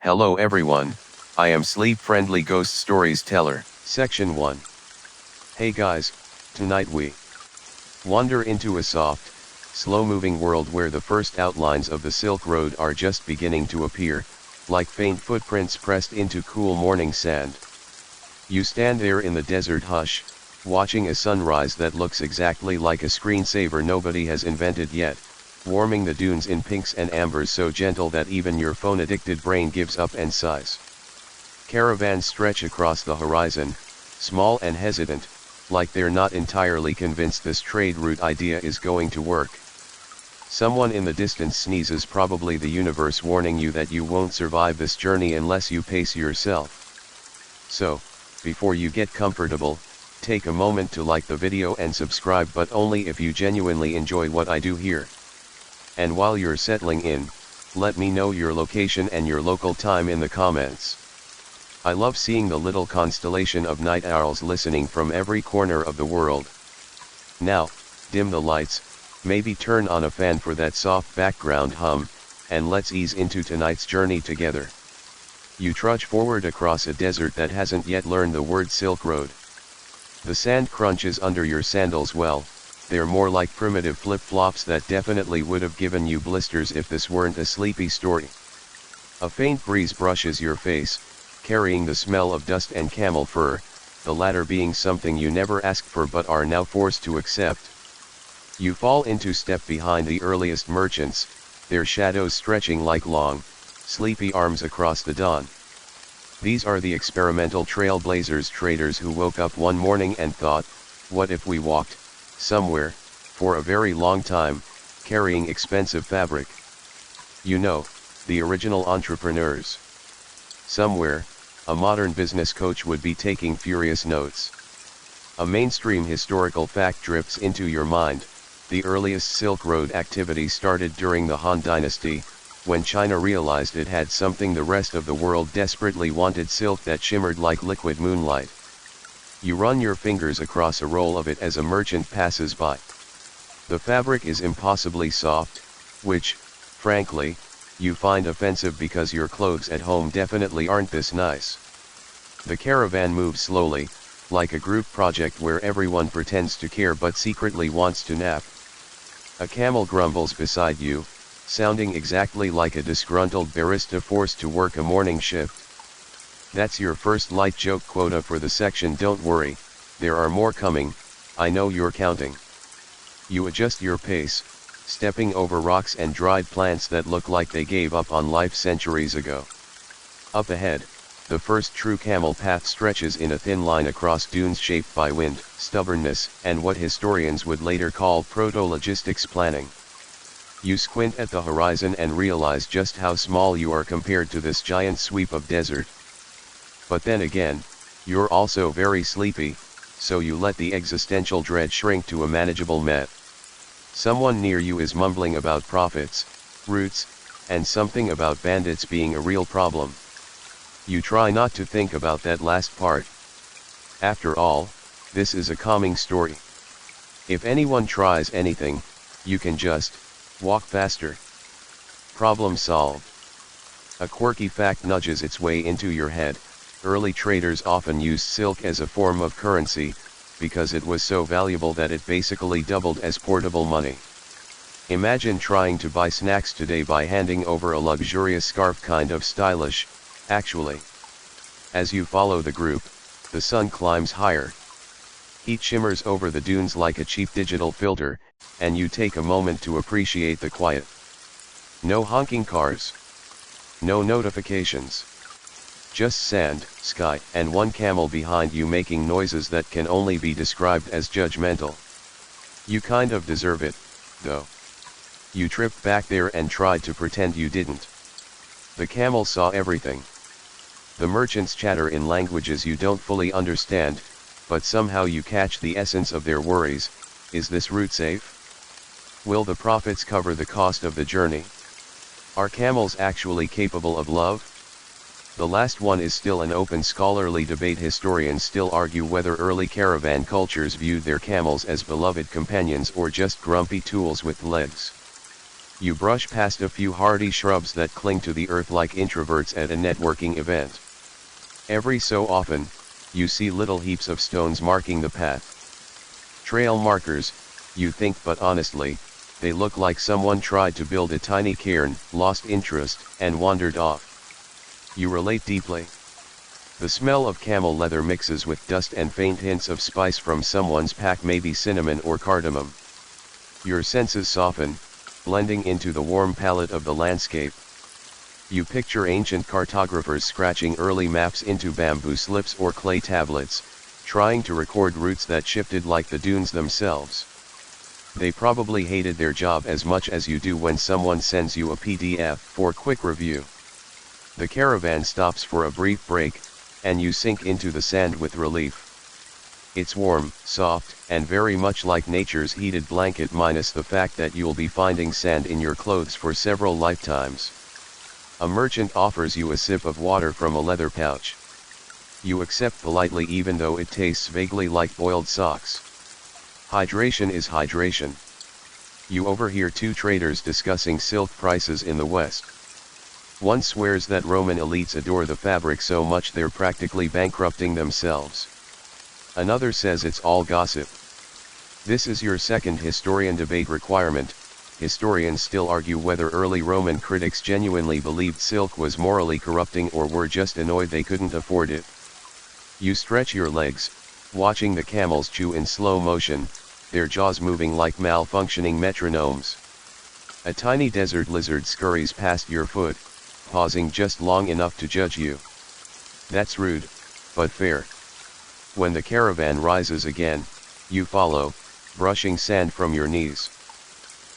Hello everyone, I am sleep-friendly ghost stories teller. Section 1. Hey guys, tonight we wander into a soft, slow-moving world where the first outlines of the Silk Road are just beginning to appear, like faint footprints pressed into cool morning sand. You stand there in the desert hush, watching a sunrise that looks exactly like a screensaver nobody has invented yet, warming the dunes in pinks and ambers so gentle that even your phone-addicted brain gives up and sighs. Caravans stretch across the horizon, small and hesitant, like they're not entirely convinced this trade route idea is going to work. Someone in the distance sneezes, probably the universe warning you that you won't survive this journey unless you pace yourself. So, before you get comfortable, take a moment to like the video and subscribe, but only if you genuinely enjoy what I do here. And while you're settling in, let me know your location and your local time in the comments. I love seeing the little constellation of night owls listening from every corner of the world. Now, dim the lights, maybe turn on a fan for that soft background hum, and let's ease into tonight's journey together. You trudge forward across a desert that hasn't yet learned the word Silk Road. The sand crunches under your sandals. Well, they're more like primitive flip-flops that definitely would have given you blisters if this weren't a sleepy story. A faint breeze brushes your face, carrying the smell of dust and camel fur, the latter being something you never asked for but are now forced to accept. You fall into step behind the earliest merchants, their shadows stretching like long, sleepy arms across the dawn. These are the experimental trailblazers, traders who woke up one morning and thought, what if we walked somewhere, for a very long time, carrying expensive fabric. You know, the original entrepreneurs. Somewhere, a modern business coach would be taking furious notes. A mainstream historical fact drifts into your mind. The earliest Silk Road activity started during the Han Dynasty, when China realized it had something the rest of the world desperately wanted: silk that shimmered like liquid moonlight. You run your fingers across a roll of it as a merchant passes by. The fabric is impossibly soft, which, frankly, you find offensive because your clothes at home definitely aren't this nice. The caravan moves slowly, like a group project where everyone pretends to care but secretly wants to nap. A camel grumbles beside you, sounding exactly like a disgruntled barista forced to work a morning shift. That's your first light joke quota for the section. Don't worry, there are more coming, I know you're counting. You adjust your pace, stepping over rocks and dried plants that look like they gave up on life centuries ago. Up ahead, the first true camel path stretches in a thin line across dunes shaped by wind, stubbornness, and what historians would later call proto-logistics planning. You squint at the horizon and realize just how small you are compared to this giant sweep of desert. But then again, you're also very sleepy, so you let the existential dread shrink to a manageable met. Someone near you is mumbling about profits, routes, and something about bandits being a real problem. You try not to think about that last part. After all, this is a calming story. If anyone tries anything, you can just walk faster. Problem solved. A quirky fact nudges its way into your head. Early traders often used silk as a form of currency, because it was so valuable that it basically doubled as portable money. Imagine trying to buy snacks today by handing over a luxurious scarf. Kind of stylish, actually. As you follow the group, the sun climbs higher. Heat shimmers over the dunes like a cheap digital filter, and you take a moment to appreciate the quiet. No honking cars. No notifications. Just sand, sky, and one camel behind you making noises that can only be described as judgmental. You kind of deserve it, though. You tripped back there and tried to pretend you didn't. The camel saw everything. The merchants chatter in languages you don't fully understand, but somehow you catch the essence of their worries. Is this route safe? Will the profits cover the cost of the journey? Are camels actually capable of love? The last one is still an open scholarly debate. Historians still argue whether early caravan cultures viewed their camels as beloved companions or just grumpy tools with legs. You brush past a few hardy shrubs that cling to the earth like introverts at a networking event. Every so often, you see little heaps of stones marking the path. Trail markers, you think, but honestly, they look like someone tried to build a tiny cairn, lost interest, and wandered off. You relate deeply. The smell of camel leather mixes with dust and faint hints of spice from someone's pack, maybe cinnamon or cardamom. Your senses soften, blending into the warm palette of the landscape. You picture ancient cartographers scratching early maps into bamboo slips or clay tablets, trying to record routes that shifted like the dunes themselves. They probably hated their job as much as you do when someone sends you a PDF for quick review. The caravan stops for a brief break, and you sink into the sand with relief. It's warm, soft, and very much like nature's heated blanket, minus the fact that you'll be finding sand in your clothes for several lifetimes. A merchant offers you a sip of water from a leather pouch. You accept politely even though it tastes vaguely like boiled socks. Hydration is hydration. You overhear two traders discussing silk prices in the West. One swears that Roman elites adore the fabric so much they're practically bankrupting themselves. Another says it's all gossip. This is your second historian debate requirement. Historians still argue whether early Roman critics genuinely believed silk was morally corrupting or were just annoyed they couldn't afford it. You stretch your legs, watching the camels chew in slow motion, their jaws moving like malfunctioning metronomes. A tiny desert lizard scurries past your foot, pausing just long enough to judge you. That's rude, but fair. When the caravan rises again, you follow, brushing sand from your knees.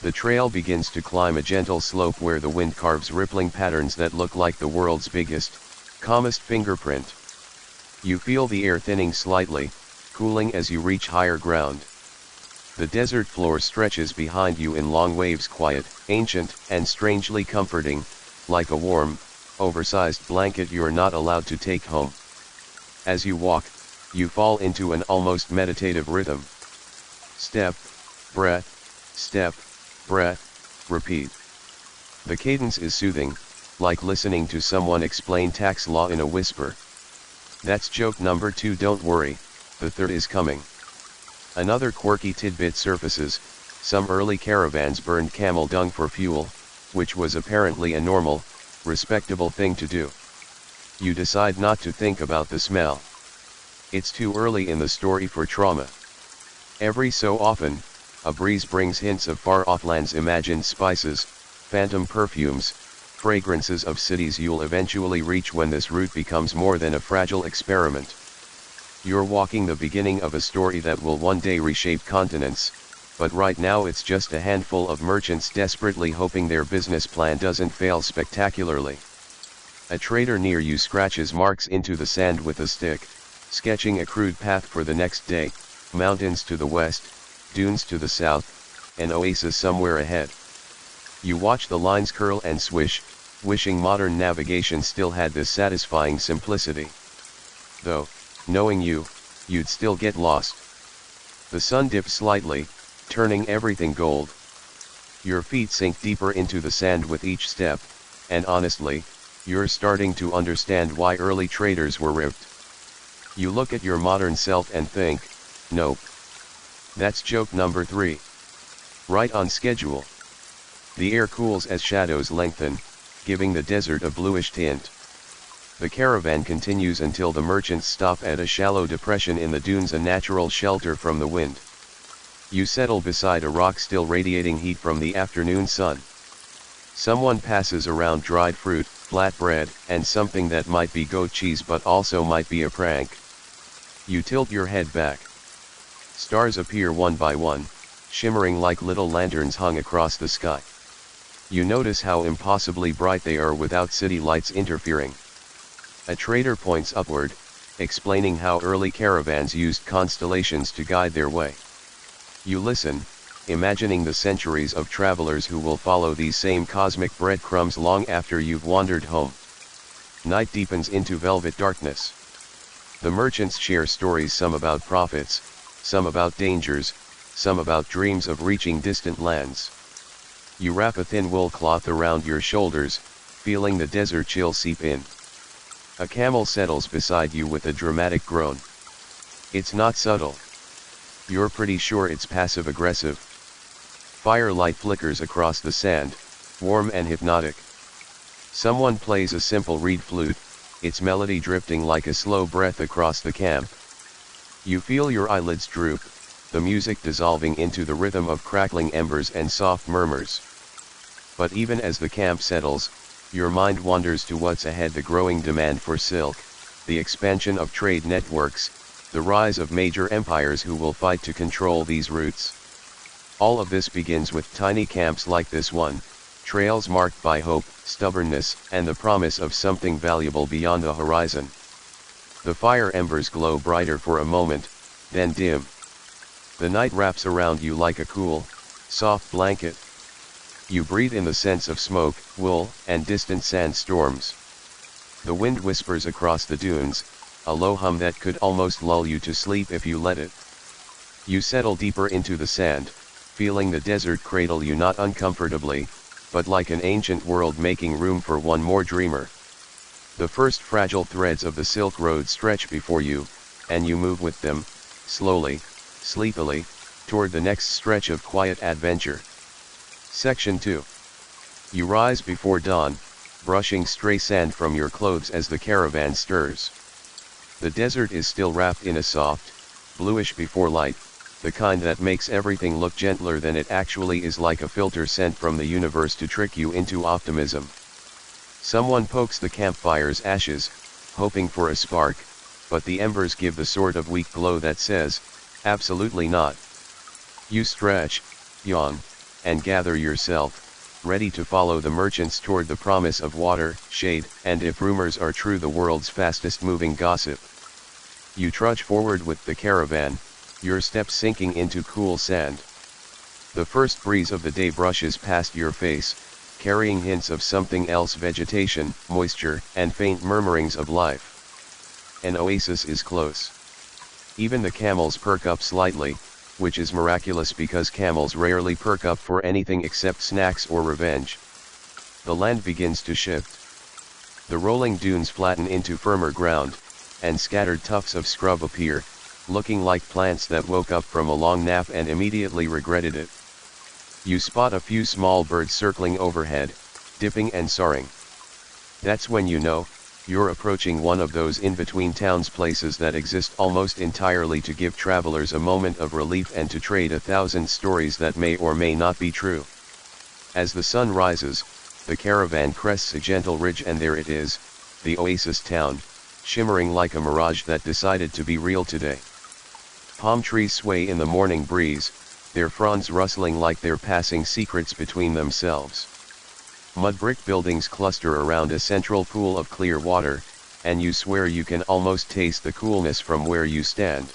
The trail begins to climb a gentle slope where the wind carves rippling patterns that look like the world's biggest, calmest fingerprint. You feel the air thinning slightly, cooling as you reach higher ground. The desert floor stretches behind you in long waves, quiet, ancient, and strangely comforting, like a warm, oversized blanket you're not allowed to take home. As you walk, you fall into an almost meditative rhythm. Step, breath, step, breath, repeat. The cadence is soothing, like listening to someone explain tax law in a whisper. That's joke number 2. Don't worry, the third is coming. Another quirky tidbit surfaces. Some early caravans burned camel dung for fuel, which was apparently a normal, respectable thing to do. You decide not to think about the smell. It's too early in the story for trauma. Every so often, a breeze brings hints of far-off lands, imagined spices, phantom perfumes, fragrances of cities you'll eventually reach when this route becomes more than a fragile experiment. You're walking the beginning of a story that will one day reshape continents, but right now it's just a handful of merchants desperately hoping their business plan doesn't fail spectacularly. A trader near you scratches marks into the sand with a stick, sketching a crude path for the next day: mountains to the west, dunes to the south, an oasis somewhere ahead. You watch the lines curl and swish, wishing modern navigation still had this satisfying simplicity. Though, knowing you, you'd still get lost. The sun dips slightly, turning everything gold. Your feet sink deeper into the sand with each step, and honestly, you're starting to understand why early traders were ripped. You look at your modern self and think, nope. That's joke number 3. Right on schedule. The air cools as shadows lengthen, giving the desert a bluish tint. The caravan continues until the merchants stop at a shallow depression in the dunes, a natural shelter from the wind. You settle beside a rock still radiating heat from the afternoon sun. Someone passes around dried fruit, flatbread, and something that might be goat cheese but also might be a prank. You tilt your head back. Stars appear one by one, shimmering like little lanterns hung across the sky. You notice how impossibly bright they are without city lights interfering. A trader points upward, explaining how early caravans used constellations to guide their way. You listen, imagining the centuries of travelers who will follow these same cosmic breadcrumbs long after you've wandered home. Night deepens into velvet darkness. The merchants share stories, some about profits, some about dangers, some about dreams of reaching distant lands. You wrap a thin wool cloth around your shoulders, feeling the desert chill seep in. A camel settles beside you with a dramatic groan. It's not subtle. You're pretty sure it's passive-aggressive. Firelight flickers across the sand, warm and hypnotic. Someone plays a simple reed flute, its melody drifting like a slow breath across the camp. You feel your eyelids droop, the music dissolving into the rhythm of crackling embers and soft murmurs. But even as the camp settles, your mind wanders to what's ahead: the growing demand for silk, the expansion of trade networks, the rise of major empires who will fight to control these routes. All of this begins with tiny camps like this one, trails marked by hope, stubbornness, and the promise of something valuable beyond the horizon. The fire embers glow brighter for a moment, then dim. The night wraps around you like a cool, soft blanket. You breathe in the scents of smoke, wool, and distant sandstorms. The wind whispers across the dunes, a low hum that could almost lull you to sleep if you let it. You settle deeper into the sand, feeling the desert cradle you not uncomfortably, but like an ancient world making room for one more dreamer. The first fragile threads of the Silk Road stretch before you, and you move with them, slowly, sleepily, toward the next stretch of quiet adventure. Section 2. You rise before dawn, brushing stray sand from your clothes as the caravan stirs. The desert is still wrapped in a soft, bluish before light, the kind that makes everything look gentler than it actually is, like a filter sent from the universe to trick you into optimism. Someone pokes the campfire's ashes, hoping for a spark, but the embers give the sort of weak glow that says, absolutely not. You stretch, yawn, and gather yourself, ready to follow the merchants toward the promise of water, shade, and, if rumors are true, the world's fastest moving gossip. You trudge forward with the caravan, your steps sinking into cool sand. The first breeze of the day brushes past your face, carrying hints of something else: vegetation, moisture, and faint murmurings of life. An oasis is close. Even the camels perk up slightly, which is miraculous because camels rarely perk up for anything except snacks or revenge. The land begins to shift. The rolling dunes flatten into firmer ground, and scattered tufts of scrub appear, looking like plants that woke up from a long nap and immediately regretted it. You spot a few small birds circling overhead, dipping and soaring. That's when you know, you're approaching one of those in-between towns places that exist almost entirely to give travelers a moment of relief and to trade 1,000 stories that may or may not be true. As the sun rises, the caravan crests a gentle ridge, and there it is, the oasis town, shimmering like a mirage that decided to be real today. Palm trees sway in the morning breeze, their fronds rustling like they're passing secrets between themselves. Mud brick buildings cluster around a central pool of clear water, and you swear you can almost taste the coolness from where you stand.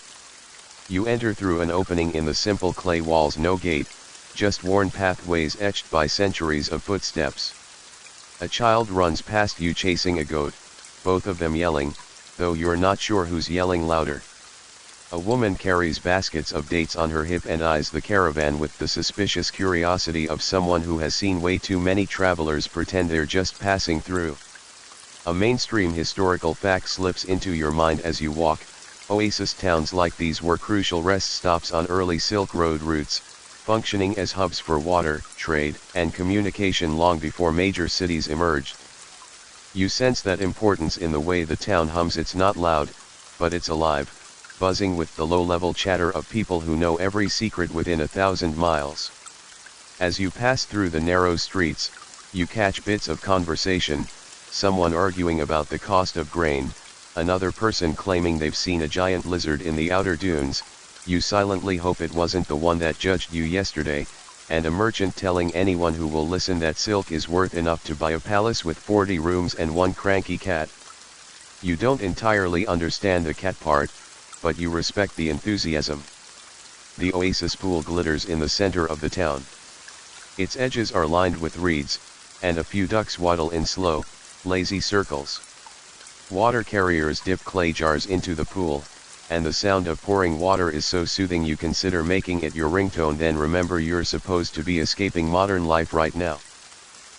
You enter through an opening in the simple clay walls, no gate, just worn pathways etched by centuries of footsteps. A child runs past you chasing a goat, both of them yelling, though you're not sure who's yelling louder. A woman carries baskets of dates on her hip and eyes the caravan with the suspicious curiosity of someone who has seen way too many travelers pretend they're just passing through. A mainstream historical fact slips into your mind as you walk: oasis towns like these were crucial rest stops on early Silk Road routes, functioning as hubs for water, trade, and communication long before major cities emerged. You sense that importance in the way the town hums. It's not loud, but it's alive, buzzing with the low-level chatter of people who know every secret within 1,000 miles. As you pass through the narrow streets, you catch bits of conversation, someone arguing about the cost of grain, another person claiming they've seen a giant lizard in the outer dunes. You silently hope it wasn't the one that judged you yesterday, and a merchant telling anyone who will listen that silk is worth enough to buy a palace with 40 rooms and one cranky cat. You don't entirely understand the cat part, but you respect the enthusiasm. The oasis pool glitters in the center of the town. Its edges are lined with reeds, and a few ducks waddle in slow, lazy circles. Water carriers dip clay jars into the pool, and the sound of pouring water is so soothing you consider making it your ringtone. Then remember you're supposed to be escaping modern life right now.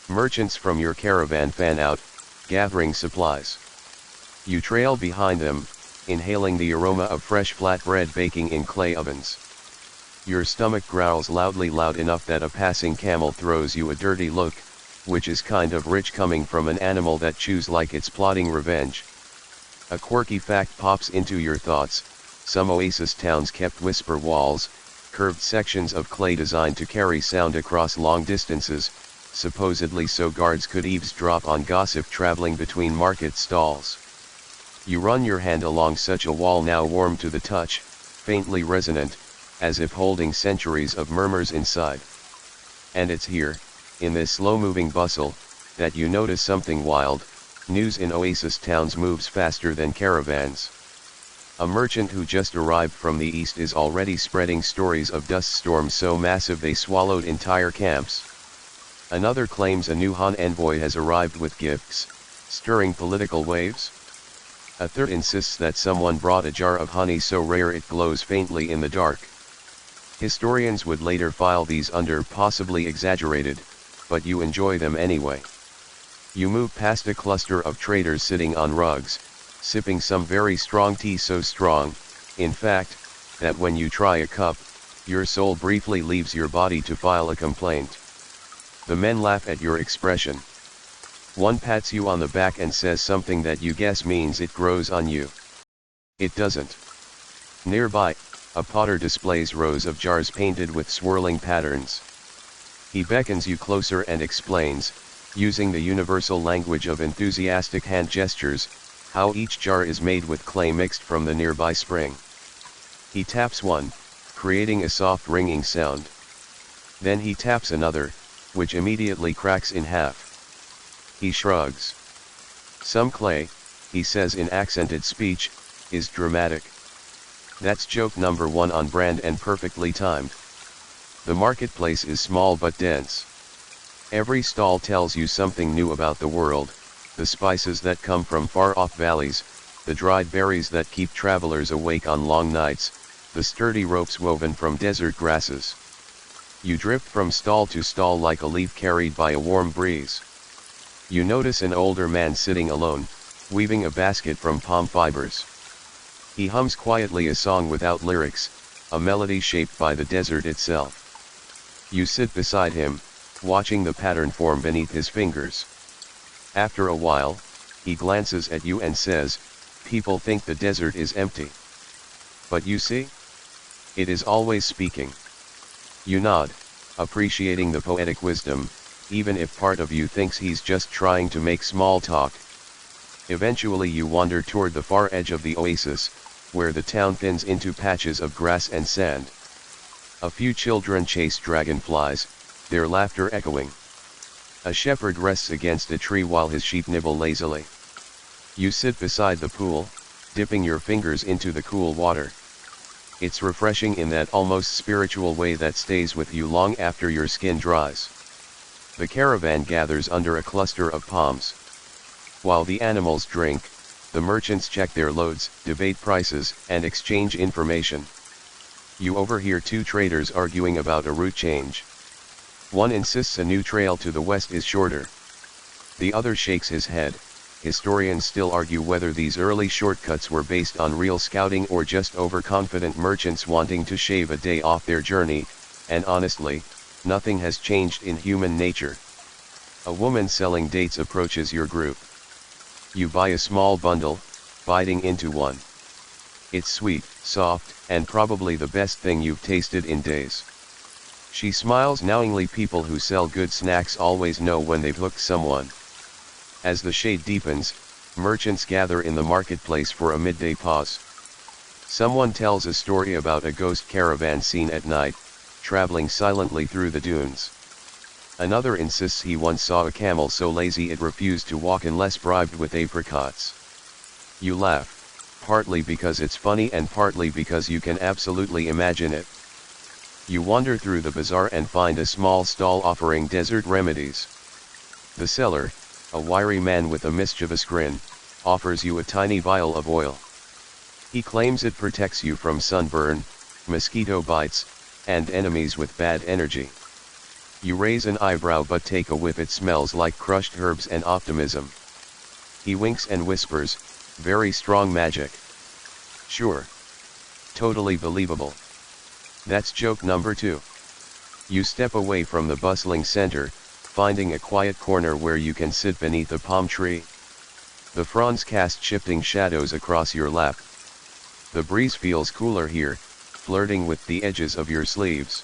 Merchants from your caravan fan out, gathering supplies. You trail behind them, inhaling the aroma of fresh flatbread baking in clay ovens. Your stomach growls loudly, loud enough that a passing camel throws you a dirty look, which is kind of rich coming from an animal that chews like it's plotting revenge. A quirky fact pops into your thoughts: some oasis towns kept whisper walls, curved sections of clay designed to carry sound across long distances, supposedly so guards could eavesdrop on gossip traveling between market stalls. You run your hand along such a wall, now warm to the touch, faintly resonant, as if holding centuries of murmurs inside. And it's here, in this slow-moving bustle, that you notice something wild. News in oasis towns moves faster than caravans. A merchant who just arrived from the east is already spreading stories of dust storms so massive they swallowed entire camps. Another claims a new Han envoy has arrived with gifts, stirring political waves. A third insists that someone brought a jar of honey so rare it glows faintly in the dark. Historians would later file these under possibly exaggerated, but you enjoy them anyway. You move past a cluster of traders sitting on rugs, sipping some very strong tea, so strong, in fact, that when you try a cup, your soul briefly leaves your body to file a complaint. The men laugh at your expression. One pats you on the back and says something that you guess means it grows on you. It doesn't. Nearby, a potter displays rows of jars painted with swirling patterns. He beckons you closer and explains, using the universal language of enthusiastic hand gestures, how each jar is made with clay mixed from the nearby spring. He taps one, creating a soft ringing sound. Then he taps another, which immediately cracks in half. He shrugs. Some clay, he says in accented speech, is dramatic. That's joke number one, on brand and perfectly timed. The marketplace is small but dense. Every stall tells you something new about the world: the spices that come from far-off valleys, the dried berries that keep travelers awake on long nights, the sturdy ropes woven from desert grasses. You drift from stall to stall like a leaf carried by a warm breeze. You notice an older man sitting alone, weaving a basket from palm fibers. He hums quietly a song without lyrics, a melody shaped by the desert itself. You sit beside him, watching the pattern form beneath his fingers. After a while, he glances at you and says, "People think the desert is empty. But you see? It is always speaking." You nod, appreciating the poetic wisdom, even if part of you thinks he's just trying to make small talk. Eventually you wander toward the far edge of the oasis, where the town thins into patches of grass and sand. A few children chase dragonflies, their laughter echoing. A shepherd rests against a tree while his sheep nibble lazily. You sit beside the pool, dipping your fingers into the cool water. It's refreshing in that almost spiritual way that stays with you long after your skin dries. The caravan gathers under a cluster of palms. While the animals drink, the merchants check their loads, debate prices, and exchange information. You overhear two traders arguing about a route change. One insists a new trail to the west is shorter. The other shakes his head. Historians still argue whether these early shortcuts were based on real scouting or just overconfident merchants wanting to shave a day off their journey, and honestly, nothing has changed in human nature. A woman selling dates approaches your group. You buy a small bundle, biting into one. It's sweet, soft, and probably the best thing you've tasted in days. She smiles knowingly. People who sell good snacks always know when they've hooked someone. As the shade deepens, merchants gather in the marketplace for a midday pause. Someone tells a story about a ghost caravan seen at night, traveling silently through the dunes. Another insists he once saw a camel so lazy it refused to walk unless bribed with apricots. You laugh, partly because it's funny and partly because you can absolutely imagine it. You wander through the bazaar and find a small stall offering desert remedies. The seller, a wiry man with a mischievous grin, offers you a tiny vial of oil. He claims it protects you from sunburn, mosquito bites, and enemies with bad energy. You raise an eyebrow but take a whiff, it smells like crushed herbs and optimism. He winks and whispers, very strong magic. Sure. Totally believable. That's joke number 2. You step away from the bustling center, finding a quiet corner where you can sit beneath a palm tree. The fronds cast shifting shadows across your lap. The breeze feels cooler here, flirting with the edges of your sleeves.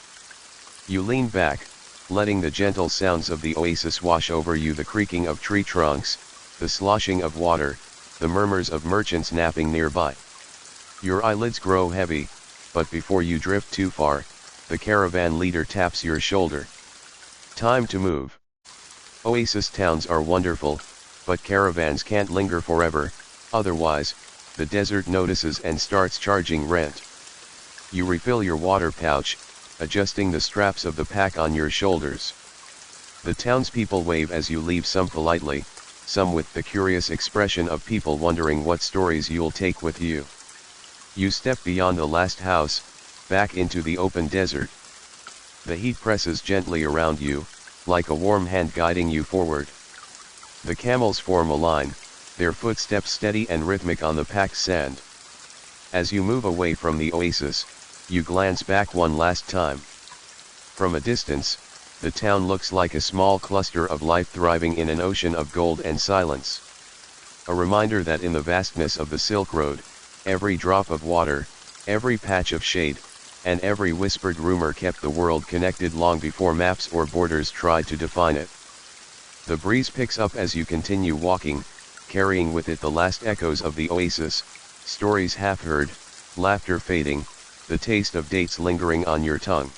You lean back, letting the gentle sounds of the oasis wash over you, the creaking of tree trunks, the sloshing of water, the murmurs of merchants napping nearby. Your eyelids grow heavy, but before you drift too far, the caravan leader taps your shoulder. Time to move. Oasis towns are wonderful, but caravans can't linger forever, otherwise, the desert notices and starts charging rent. You refill your water pouch, adjusting the straps of the pack on your shoulders. The townspeople wave as you leave, some politely, some with the curious expression of people wondering what stories you'll take with you. You step beyond the last house, back into the open desert. The heat presses gently around you, like a warm hand guiding you forward. The camels form a line, their footsteps steady and rhythmic on the packed sand. As you move away from the oasis, you glance back one last time. From a distance, the town looks like a small cluster of life thriving in an ocean of gold and silence. A reminder that in the vastness of the Silk Road, every drop of water, every patch of shade, and every whispered rumor kept the world connected long before maps or borders tried to define it. The breeze picks up as you continue walking, carrying with it the last echoes of the oasis, stories half heard, laughter fading, the taste of dates lingering on your tongue.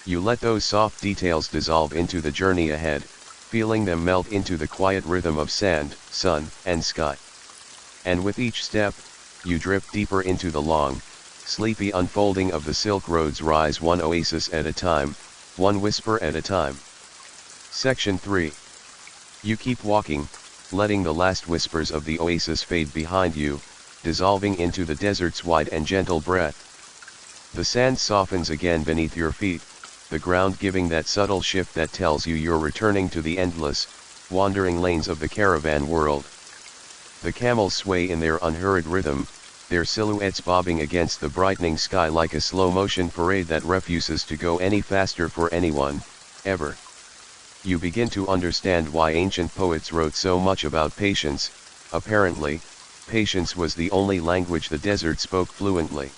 You let those soft details dissolve into the journey ahead, feeling them melt into the quiet rhythm of sand, sun, and sky. And with each step, you drift deeper into the long, sleepy unfolding of the Silk Road's rise, one oasis at a time, one whisper at a time. Section 3. You keep walking, letting the last whispers of the oasis fade behind you, dissolving into the desert's wide and gentle breath. The sand softens again beneath your feet, the ground giving that subtle shift that tells you you're returning to the endless, wandering lanes of the caravan world. The camels sway in their unhurried rhythm, their silhouettes bobbing against the brightening sky like a slow-motion parade that refuses to go any faster for anyone, ever. You begin to understand why ancient poets wrote so much about patience. Apparently, patience was the only language the desert spoke fluently.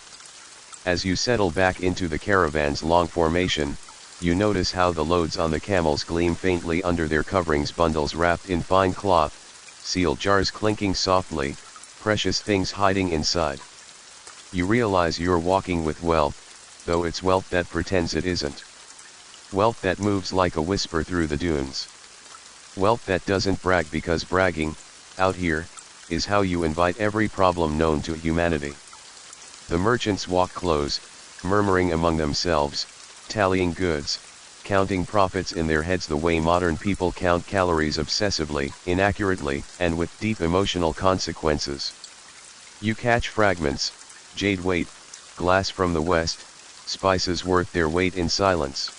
As you settle back into the caravan's long formation, you notice how the loads on the camels gleam faintly under their coverings, bundles wrapped in fine cloth, sealed jars clinking softly, precious things hiding inside. You realize you're walking with wealth, though it's wealth that pretends it isn't. Wealth that moves like a whisper through the dunes. Wealth that doesn't brag because bragging, out here, is how you invite every problem known to humanity. The merchants walk close, murmuring among themselves, tallying goods, counting profits in their heads the way modern people count calories, obsessively, inaccurately, and with deep emotional consequences. You catch fragments, jade weight, glass from the west, spices worth their weight in silence.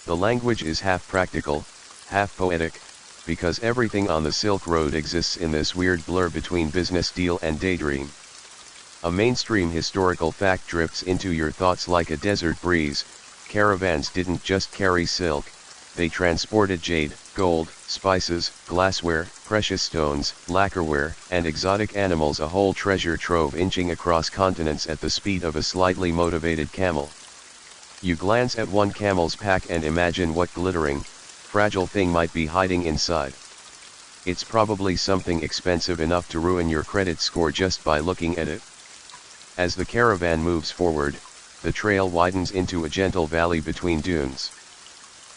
The language is half practical, half poetic, because everything on the Silk Road exists in this weird blur between business deal and daydream. A mainstream historical fact drifts into your thoughts like a desert breeze. Caravans didn't just carry silk, they transported jade, gold, spices, glassware, precious stones, lacquerware, and exotic animals, a whole treasure trove inching across continents at the speed of a slightly motivated camel. You glance at one camel's pack and imagine what glittering, fragile thing might be hiding inside. It's probably something expensive enough to ruin your credit score just by looking at it. As the caravan moves forward, the trail widens into a gentle valley between dunes.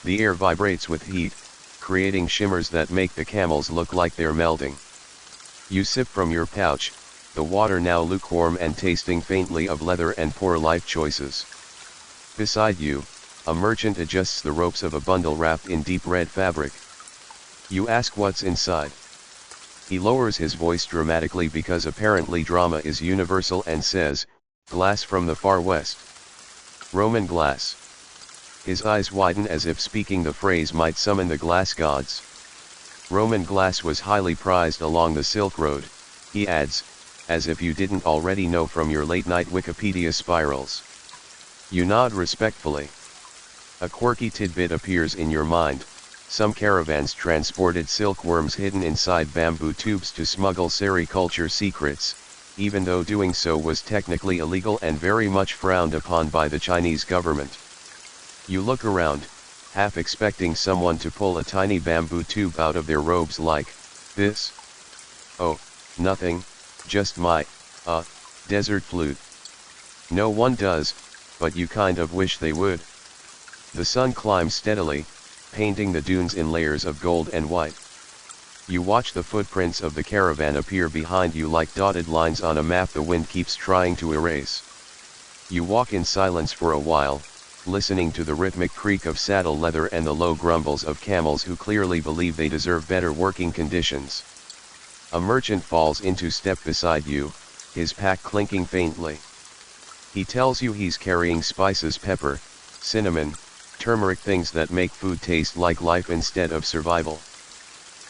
The air vibrates with heat, creating shimmers that make the camels look like they're melting. You sip from your pouch, the water now lukewarm and tasting faintly of leather and poor life choices. Beside you, a merchant adjusts the ropes of a bundle wrapped in deep red fabric. You ask what's inside. He lowers his voice dramatically because apparently drama is universal and says, "Glass from the far west. Roman glass." His eyes widen as if speaking the phrase might summon the glass gods. "Roman glass was highly prized along the Silk Road," he adds, as if you didn't already know from your late-night Wikipedia spirals. You nod respectfully. A quirky tidbit appears in your mind. Some caravans transported silkworms hidden inside bamboo tubes to smuggle sericulture secrets, even though doing so was technically illegal and very much frowned upon by the Chinese government. You look around, half expecting someone to pull a tiny bamboo tube out of their robes like, "This? Oh, nothing, just my, desert flute." No one does, but you kind of wish they would. The sun climbs steadily, painting the dunes in layers of gold and white. You watch the footprints of the caravan appear behind you like dotted lines on a map the wind keeps trying to erase. You walk in silence for a while, listening to the rhythmic creak of saddle leather and the low grumbles of camels who clearly believe they deserve better working conditions. A merchant falls into step beside you, his pack clinking faintly. He tells you he's carrying spices, pepper, cinnamon, turmeric, things that make food taste like life instead of survival.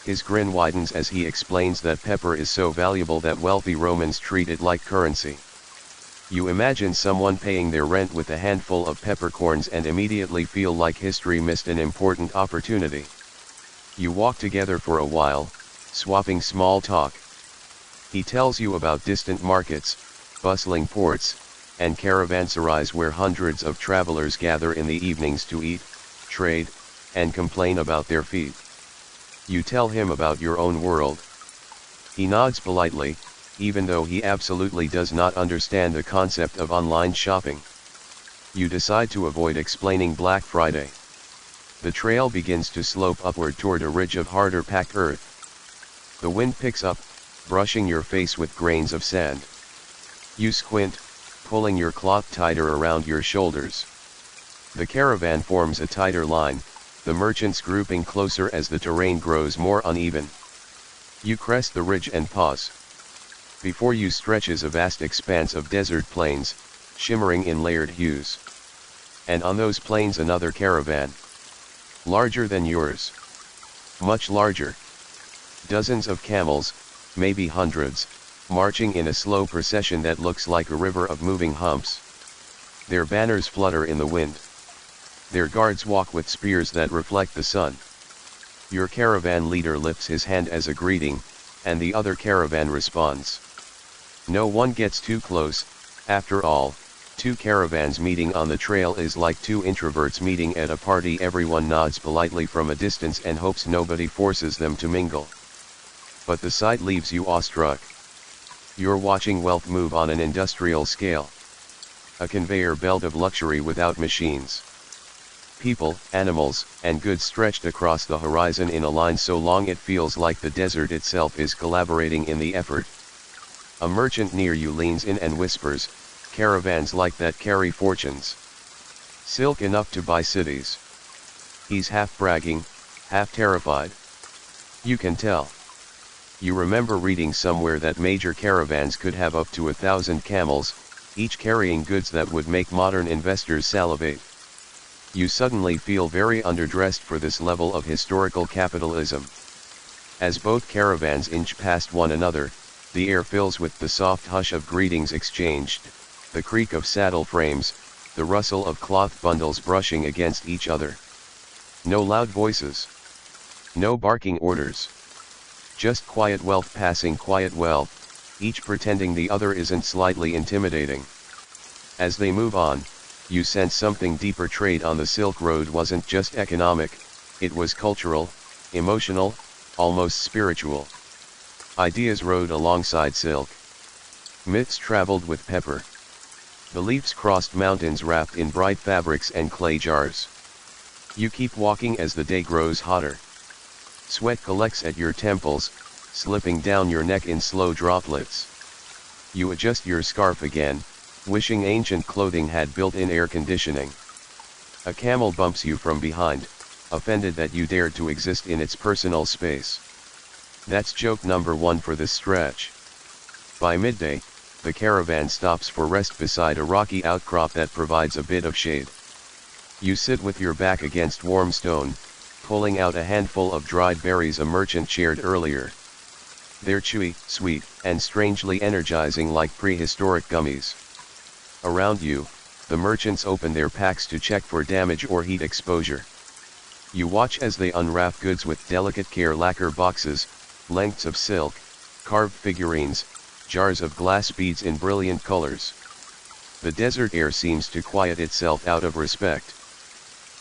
His grin widens as he explains that pepper is so valuable that wealthy Romans treat it like currency. You imagine someone paying their rent with a handful of peppercorns and immediately feel like history missed an important opportunity. You walk together for a while, swapping small talk. He tells you about distant markets, bustling ports, and caravanserais where hundreds of travelers gather in the evenings to eat, trade, and complain about their feet. You tell him about your own world. He nods politely, even though he absolutely does not understand the concept of online shopping. You decide to avoid explaining Black Friday. The trail begins to slope upward toward a ridge of harder packed earth. The wind picks up, brushing your face with grains of sand. You squint, pulling your cloth tighter around your shoulders. The caravan forms a tighter line, the merchants grouping closer as the terrain grows more uneven. You crest the ridge and pause. Before you stretches a vast expanse of desert plains, shimmering in layered hues. And on those plains another caravan. Larger than yours. Much larger. Dozens of camels, maybe hundreds, marching in a slow procession that looks like a river of moving humps. Their banners flutter in the wind. Their guards walk with spears that reflect the sun. Your caravan leader lifts his hand as a greeting, and the other caravan responds. No one gets too close. After all, two caravans meeting on the trail is like two introverts meeting at a party. Everyone nods politely from a distance and hopes nobody forces them to mingle. But the sight leaves you awestruck. You're watching wealth move on an industrial scale. A conveyor belt of luxury without machines. People, animals, and goods stretched across the horizon in a line so long it feels like the desert itself is collaborating in the effort. A merchant near you leans in and whispers, "Caravans like that carry fortunes. Silk enough to buy cities." He's half bragging, half terrified. You can tell. You remember reading somewhere that major caravans could have up to 1,000 camels, each carrying goods that would make modern investors salivate. You suddenly feel very underdressed for this level of historical capitalism. As both caravans inch past one another, the air fills with the soft hush of greetings exchanged, the creak of saddle frames, the rustle of cloth bundles brushing against each other. No loud voices. No barking orders. Just quiet wealth passing quiet wealth, each pretending the other isn't slightly intimidating. As they move on, you sense something deeper. Trade on the Silk Road wasn't just economic, it was cultural, emotional, almost spiritual. Ideas rode alongside silk. Myths traveled with pepper. Beliefs crossed mountains wrapped in bright fabrics and clay jars. You keep walking as the day grows hotter. Sweat collects at your temples, slipping down your neck in slow droplets. You adjust your scarf again, wishing ancient clothing had built-in air conditioning. A camel bumps you from behind, offended that you dared to exist in its personal space. That's joke number 1 for this stretch. By midday, the caravan stops for rest beside a rocky outcrop that provides a bit of shade. You sit with your back against warm stone, pulling out a handful of dried berries a merchant shared earlier. They're chewy, sweet, and strangely energizing like prehistoric gummies. Around you, the merchants open their packs to check for damage or heat exposure. You watch as they unwrap goods with delicate care: lacquer boxes, lengths of silk, carved figurines, jars of glass beads in brilliant colors. The desert air seems to quiet itself out of respect.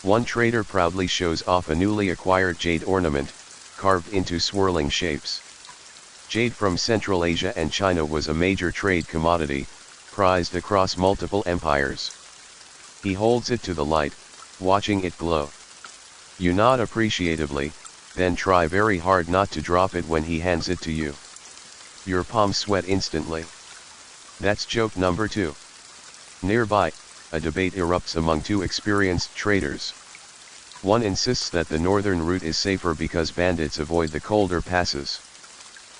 One trader proudly shows off a newly acquired jade ornament, carved into swirling shapes. Jade from Central Asia and China was a major trade commodity, prized across multiple empires. He holds it to the light, watching it glow. You nod appreciatively, then try very hard not to drop it when he hands it to you. Your palms sweat instantly. That's joke number 2. Nearby, a debate erupts among two experienced traders. One insists that the northern route is safer because bandits avoid the colder passes.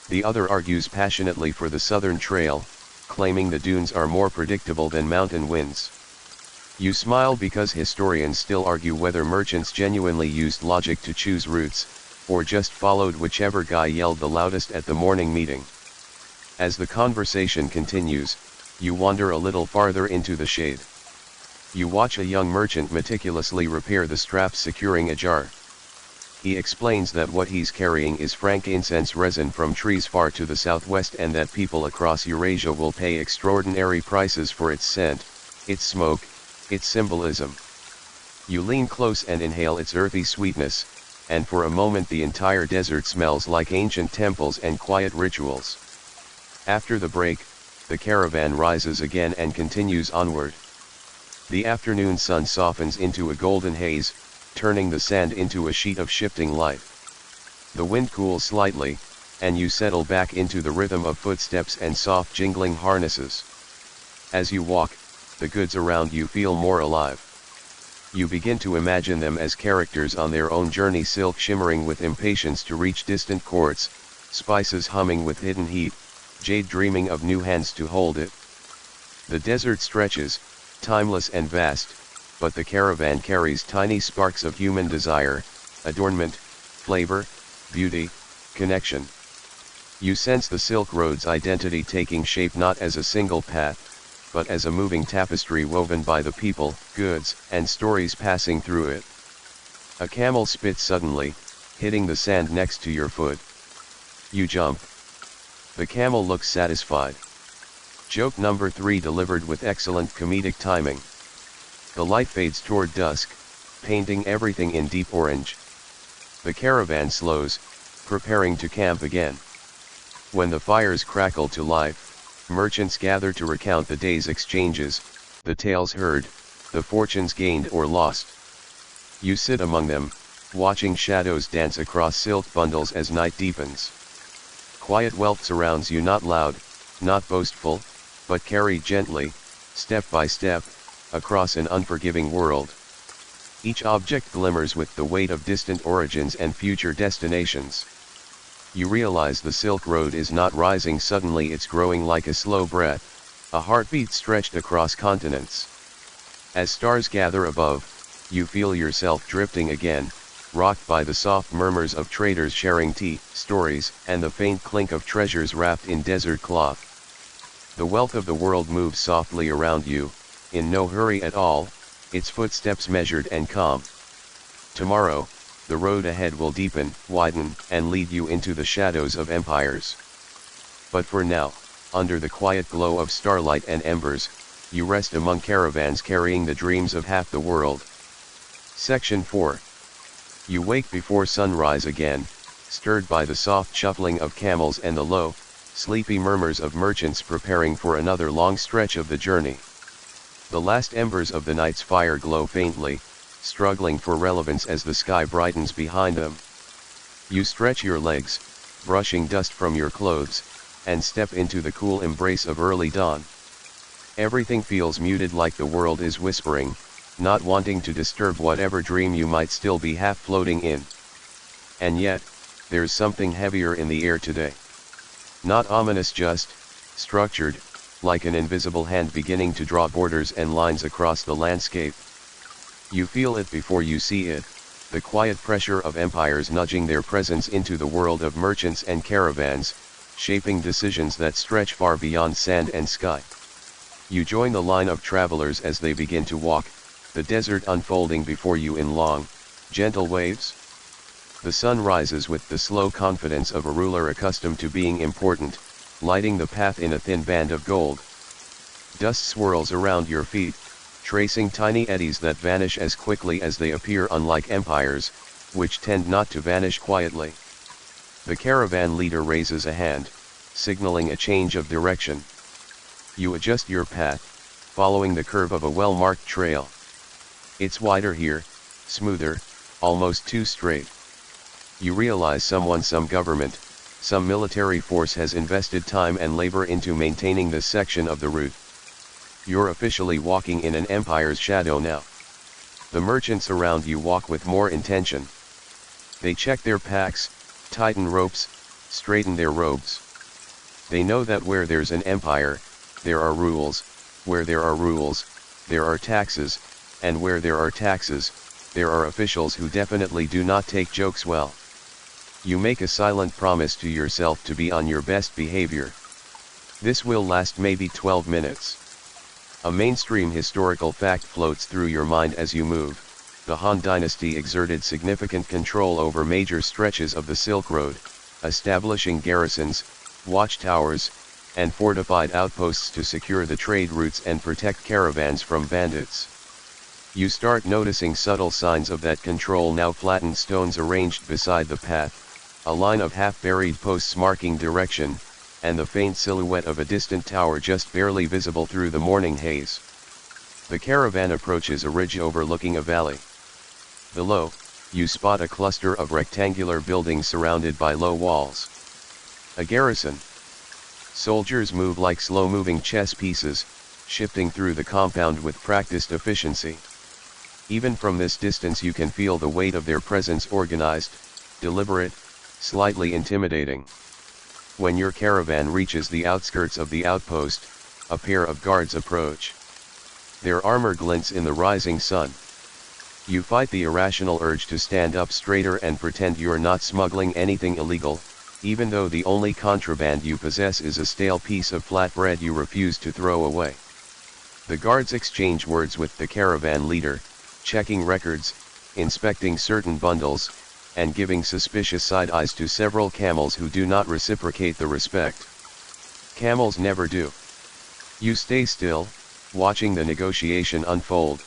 The other argues passionately for the southern trail, claiming the dunes are more predictable than mountain winds. You smile because historians still argue whether merchants genuinely used logic to choose routes, or just followed whichever guy yelled the loudest at the morning meeting. As the conversation continues, you wander a little farther into the shade. You watch a young merchant meticulously repair the straps securing a jar. He explains that what he's carrying is frankincense resin from trees far to the southwest, and that people across Eurasia will pay extraordinary prices for its scent, its smoke, its symbolism. You lean close and inhale its earthy sweetness, and for a moment the entire desert smells like ancient temples and quiet rituals. After the break, the caravan rises again and continues onward. The afternoon sun softens into a golden haze, turning the sand into a sheet of shifting light. The wind cools slightly, and you settle back into the rhythm of footsteps and soft jingling harnesses. As you walk, the goods around you feel more alive. You begin to imagine them as characters on their own journey: silk shimmering with impatience to reach distant courts, spices humming with hidden heat, jade dreaming of new hands to hold it. The desert stretches, timeless and vast, but the caravan carries tiny sparks of human desire, adornment, flavor, beauty, connection. You sense the Silk Road's identity taking shape not as a single path, but as a moving tapestry woven by the people, goods, and stories passing through it. A camel spits suddenly, hitting the sand next to your foot. You jump. The camel looks satisfied. Joke number 3 delivered with excellent comedic timing. The light fades toward dusk, painting everything in deep orange. The caravan slows, preparing to camp again. When the fires crackle to life, merchants gather to recount the day's exchanges, the tales heard, the fortunes gained or lost. You sit among them, watching shadows dance across silk bundles as night deepens. Quiet wealth surrounds you, not loud, not boastful, but carried gently, step by step, across an unforgiving world. Each object glimmers with the weight of distant origins and future destinations. You realize the Silk Road is not rising suddenly, it's growing like a slow breath, a heartbeat stretched across continents. As stars gather above, you feel yourself drifting again, rocked by the soft murmurs of traders sharing tea, stories, and the faint clink of treasures wrapped in desert cloth. The wealth of the world moves softly around you, in no hurry at all, its footsteps measured and calm. Tomorrow, the road ahead will deepen, widen, and lead you into the shadows of empires. But for now, under the quiet glow of starlight and embers, you rest among caravans carrying the dreams of half the world. Section 4. You wake before sunrise again, stirred by the soft shuffling of camels and the low, sleepy murmurs of merchants preparing for another long stretch of the journey. The last embers of the night's fire glow faintly, struggling for relevance as the sky brightens behind them. You stretch your legs, brushing dust from your clothes, and step into the cool embrace of early dawn. Everything feels muted, like the world is whispering, not wanting to disturb whatever dream you might still be half floating in. And yet, there's something heavier in the air today. Not ominous, just structured, like an invisible hand beginning to draw borders and lines across the landscape. You feel it before you see it, the quiet pressure of empires nudging their presence into the world of merchants and caravans, shaping decisions that stretch far beyond sand and sky. You join the line of travelers as they begin to walk, the desert unfolding before you in long, gentle waves. The sun rises with the slow confidence of a ruler accustomed to being important, lighting the path in a thin band of gold. Dust swirls around your feet, tracing tiny eddies that vanish as quickly as they appear, unlike empires, which tend not to vanish quietly. The caravan leader raises a hand, signaling a change of direction. You adjust your path, following the curve of a well-marked trail. It's wider here, smoother, almost too straight. You realize some government, some military force has invested time and labor into maintaining this section of the route. You're officially walking in an empire's shadow now. The merchants around you walk with more intention. They check their packs, tighten ropes, straighten their robes. They know that where there's an empire, there are rules, where there are rules, there are taxes, and where there are taxes, there are officials who definitely do not take jokes well. You make a silent promise to yourself to be on your best behavior. This will last maybe 12 minutes. A mainstream historical fact floats through your mind as you move. The Han dynasty exerted significant control over major stretches of the Silk Road, establishing garrisons, watchtowers, and fortified outposts to secure the trade routes and protect caravans from bandits. You start noticing subtle signs of that control now: flattened stones arranged beside the path, a line of half-buried posts marking direction, and the faint silhouette of a distant tower just barely visible through the morning haze. The caravan approaches a ridge overlooking a valley. Below, you spot a cluster of rectangular buildings surrounded by low walls. A garrison. Soldiers move like slow-moving chess pieces, shifting through the compound with practiced efficiency. Even from this distance you can feel the weight of their presence: organized, deliberate, slightly intimidating. When your caravan reaches the outskirts of the outpost, a pair of guards approach. Their armor glints in the rising sun. You fight the irrational urge to stand up straighter and pretend you're not smuggling anything illegal, even though the only contraband you possess is a stale piece of flatbread you refuse to throw away. The guards exchange words with the caravan leader, checking records, inspecting certain bundles, and giving suspicious side eyes to several camels who do not reciprocate the respect. Camels never do. You stay still, watching the negotiation unfold.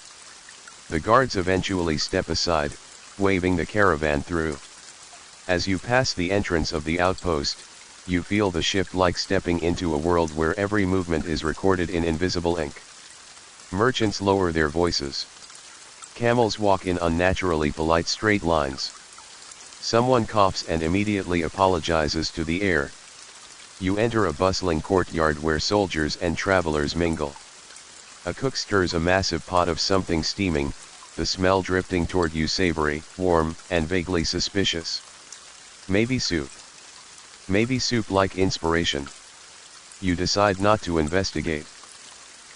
The guards eventually step aside, waving the caravan through. As you pass the entrance of the outpost, you feel the shift, like stepping into a world where every movement is recorded in invisible ink. Merchants lower their voices. Camels walk in unnaturally polite straight lines. Someone coughs and immediately apologizes to the air. You enter a bustling courtyard where soldiers and travelers mingle. A cook stirs a massive pot of something steaming, the smell drifting toward you savory, warm, and vaguely suspicious. Maybe soup. Maybe soup, like inspiration. You decide not to investigate.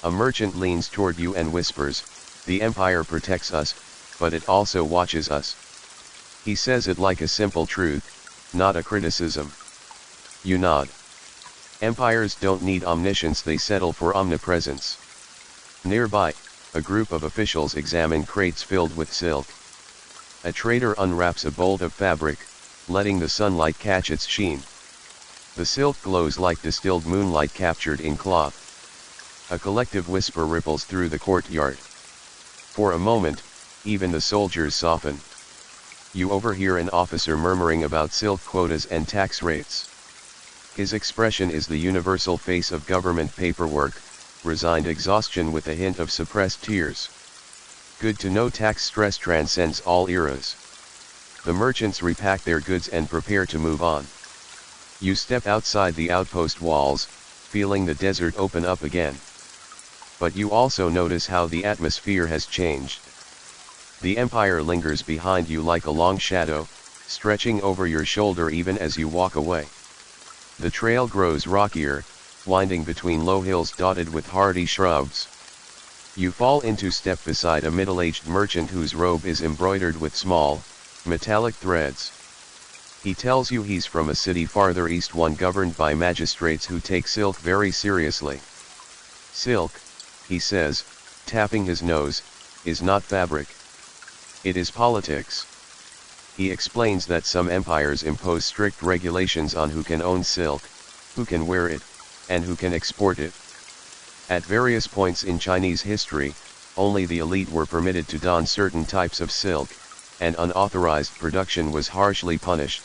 A merchant leans toward you and whispers, "The Empire protects us, but it also watches us." He says it like a simple truth, not a criticism. You nod. Empires don't need omniscience, they settle for omnipresence. Nearby, a group of officials examine crates filled with silk. A trader unwraps a bolt of fabric, letting the sunlight catch its sheen. The silk glows like distilled moonlight captured in cloth. A collective whisper ripples through the courtyard. For a moment, even the soldiers soften. You overhear an officer murmuring about silk quotas and tax rates. His expression is the universal face of government paperwork, resigned exhaustion with a hint of suppressed tears. Good to know tax stress transcends all eras. The merchants repack their goods and prepare to move on. You step outside the outpost walls, feeling the desert open up again. But you also notice how the atmosphere has changed. The Empire lingers behind you like a long shadow, stretching over your shoulder even as you walk away. The trail grows rockier, winding between low hills dotted with hardy shrubs. You fall into step beside a middle-aged merchant whose robe is embroidered with small, metallic threads. He tells you he's from a city farther east, one governed by magistrates who take silk very seriously. Silk, he says, tapping his nose, is not fabric. It is politics. He explains that some empires impose strict regulations on who can own silk, who can wear it, and who can export it. At various points in Chinese history, only the elite were permitted to don certain types of silk, and unauthorized production was harshly punished.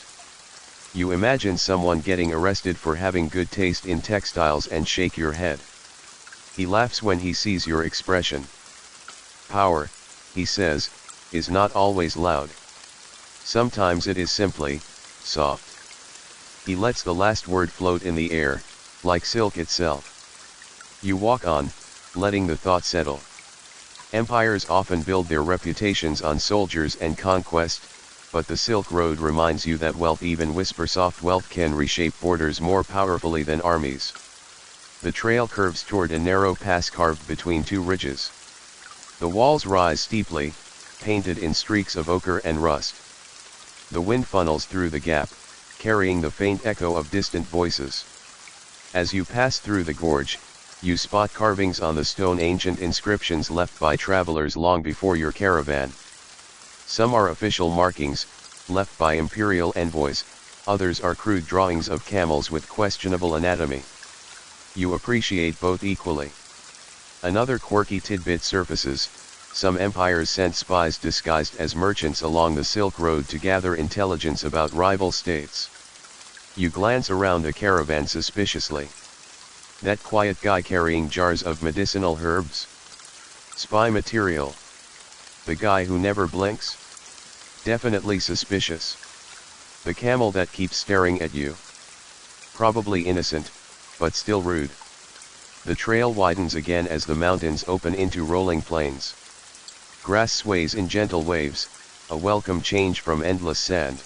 You imagine someone getting arrested for having good taste in textiles and shake your head. He laughs when he sees your expression. Power, he says, is not always loud. Sometimes it is simply soft. He lets the last word float in the air, like silk itself. You walk on, letting the thought settle. Empires often build their reputations on soldiers and conquest, but the Silk Road reminds you that wealth, even whisper-soft wealth, can reshape borders more powerfully than armies. The trail curves toward a narrow pass carved between two ridges. The walls rise steeply, painted in streaks of ochre and rust. The wind funnels through the gap, carrying the faint echo of distant voices. As you pass through the gorge, you spot carvings on the stone, ancient inscriptions left by travelers long before your caravan. Some are official markings, left by imperial envoys, others are crude drawings of camels with questionable anatomy. You appreciate both equally. Another quirky tidbit surfaces: some empires sent spies disguised as merchants along the Silk Road to gather intelligence about rival states. You glance around a caravan suspiciously. That quiet guy carrying jars of medicinal herbs? Spy material. The guy who never blinks? Definitely suspicious. The camel that keeps staring at you? Probably innocent, but still rude. The trail widens again as the mountains open into rolling plains. Grass sways in gentle waves, a welcome change from endless sand.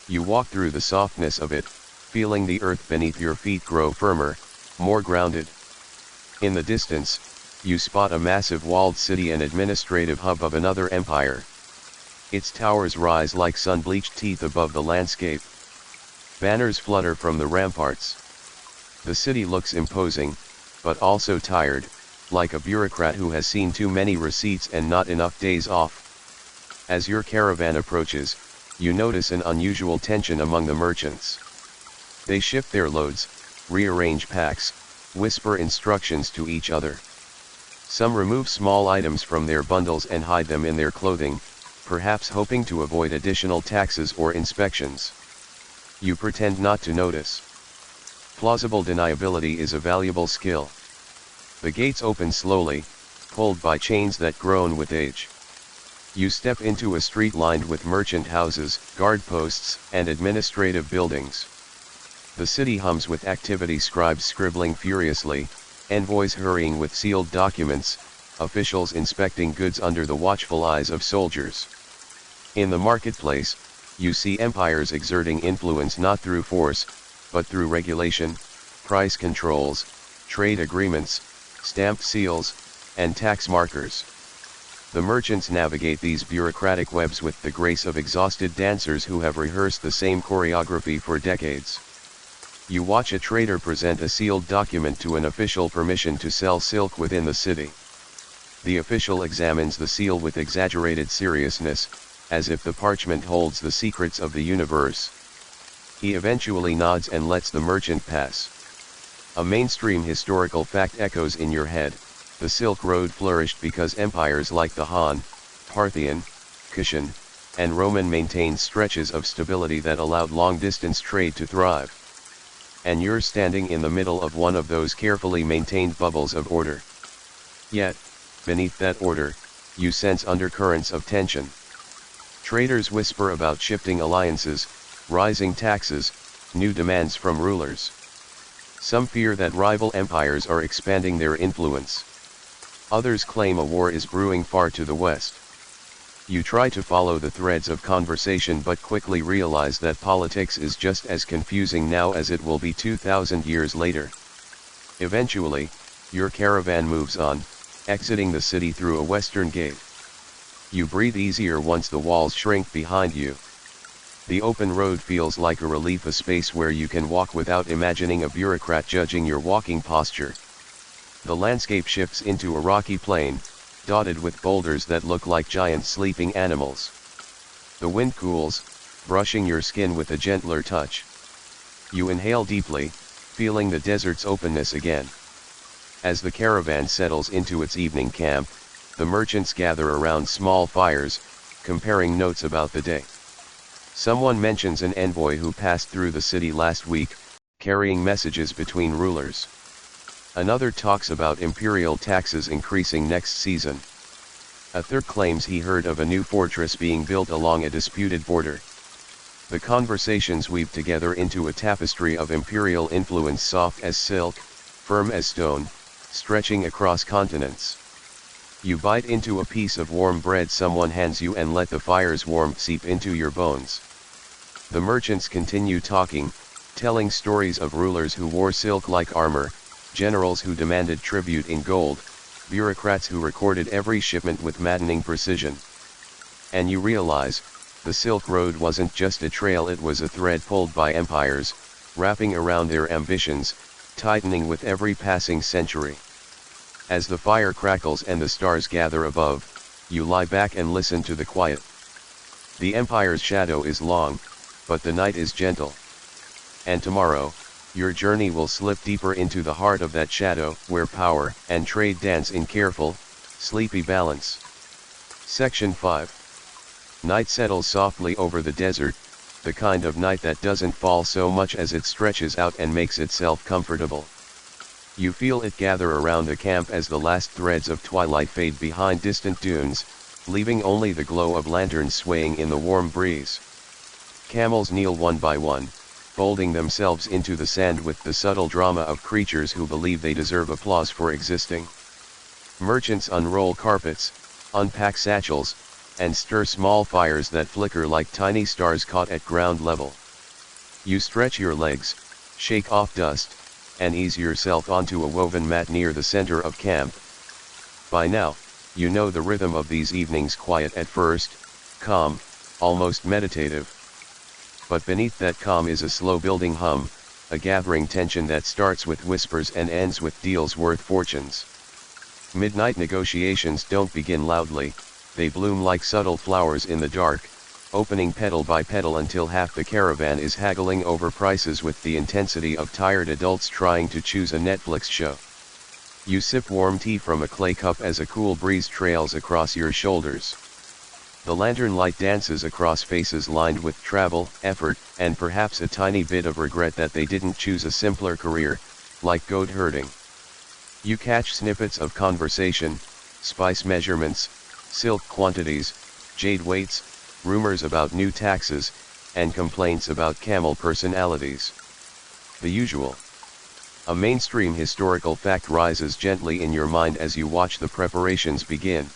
You walk through the softness of it, feeling the earth beneath your feet grow firmer, more grounded. In the distance, you spot a massive walled city, an administrative hub of another empire. Its towers rise like sun-bleached teeth above the landscape. Banners flutter from the ramparts. The city looks imposing, but also tired, like a bureaucrat who has seen too many receipts and not enough days off. As your caravan approaches, you notice an unusual tension among the merchants. They shift their loads, rearrange packs, whisper instructions to each other. Some remove small items from their bundles and hide them in their clothing, perhaps hoping to avoid additional taxes or inspections. You pretend not to notice. Plausible deniability is a valuable skill. The gates open slowly, pulled by chains that groan with age. You step into a street lined with merchant houses, guard posts, and administrative buildings. The city hums with activity: scribes scribbling furiously, envoys hurrying with sealed documents, officials inspecting goods under the watchful eyes of soldiers. In the marketplace, you see empires exerting influence not through force, but through regulation, price controls, trade agreements, stamped seals, and tax markers. The merchants navigate these bureaucratic webs with the grace of exhausted dancers who have rehearsed the same choreography for decades. You watch a trader present a sealed document to an official: permission to sell silk within the city. The official examines the seal with exaggerated seriousness, as if the parchment holds the secrets of the universe. He eventually nods and lets the merchant pass. A mainstream historical fact echoes in your head: the Silk Road flourished because empires like the Han, Parthian, Kushan, and Roman maintained stretches of stability that allowed long-distance trade to thrive. And you're standing in the middle of one of those carefully maintained bubbles of order. Yet, beneath that order, you sense undercurrents of tension. Traders whisper about shifting alliances, rising taxes, new demands from rulers. Some fear that rival empires are expanding their influence. Others claim a war is brewing far to the west. You try to follow the threads of conversation but quickly realize that politics is just as confusing now as it will be 2,000 years later. Eventually, your caravan moves on, exiting the city through a western gate. You breathe easier once the walls shrink behind you. The open road feels like a relief, a space where you can walk without imagining a bureaucrat judging your walking posture. The landscape shifts into a rocky plain, dotted with boulders that look like giant sleeping animals. The wind cools, brushing your skin with a gentler touch. You inhale deeply, feeling the desert's openness again. As the caravan settles into its evening camp, the merchants gather around small fires, comparing notes about the day. Someone mentions an envoy who passed through the city last week, carrying messages between rulers. Another talks about imperial taxes increasing next season. A third claims he heard of a new fortress being built along a disputed border. The conversations weave together into a tapestry of imperial influence, soft as silk, firm as stone, stretching across continents. You bite into a piece of warm bread someone hands you and let the fire's warmth seep into your bones. The merchants continue talking, telling stories of rulers who wore silk like armor, generals who demanded tribute in gold, bureaucrats who recorded every shipment with maddening precision. And you realize, the Silk Road wasn't just a trail, it was a thread pulled by empires, wrapping around their ambitions, tightening with every passing century. As the fire crackles and the stars gather above, you lie back and listen to the quiet. The empire's shadow is long, but the night is gentle. And tomorrow, your journey will slip deeper into the heart of that shadow, where power and trade dance in careful, sleepy balance. Section 5. Night settles softly over the desert, the kind of night that doesn't fall so much as it stretches out and makes itself comfortable. You feel it gather around the camp as the last threads of twilight fade behind distant dunes, leaving only the glow of lanterns swaying in the warm breeze. Camels kneel one by one, folding themselves into the sand with the subtle drama of creatures who believe they deserve applause for existing. Merchants unroll carpets, unpack satchels, and stir small fires that flicker like tiny stars caught at ground level. You stretch your legs, shake off dust, and ease yourself onto a woven mat near the center of camp. By now, you know the rhythm of these evenings, quiet at first, calm, almost meditative. But beneath that calm is a slow building hum, a gathering tension that starts with whispers and ends with deals worth fortunes. Midnight negotiations don't begin loudly, they bloom like subtle flowers in the dark, opening petal by petal until half the caravan is haggling over prices with the intensity of tired adults trying to choose a Netflix show. You sip warm tea from a clay cup as a cool breeze trails across your shoulders. The lantern light dances across faces lined with travel, effort, and perhaps a tiny bit of regret that they didn't choose a simpler career, like goat herding. You catch snippets of conversation, spice measurements, silk quantities, jade weights, rumors about new taxes, and complaints about camel personalities. The usual. A mainstream historical fact rises gently in your mind as you watch the preparations begin.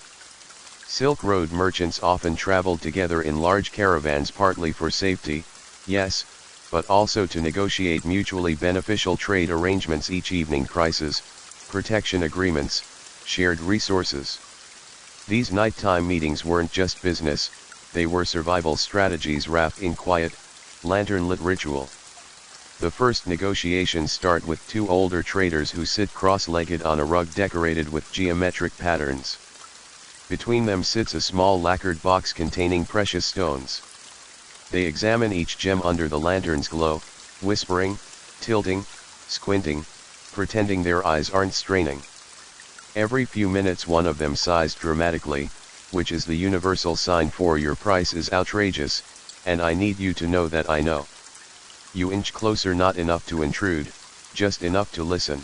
Silk Road merchants often traveled together in large caravans, partly for safety, yes, but also to negotiate mutually beneficial trade arrangements each evening, prices, protection agreements, shared resources. These nighttime meetings weren't just business, they were survival strategies wrapped in quiet, lantern-lit ritual. The first negotiations start with two older traders who sit cross-legged on a rug decorated with geometric patterns. Between them sits a small lacquered box containing precious stones. They examine each gem under the lantern's glow, whispering, tilting, squinting, pretending their eyes aren't straining. Every few minutes one of them sighs dramatically, which is the universal sign for your price is outrageous, and I need you to know that I know. You inch closer, not enough to intrude, just enough to listen.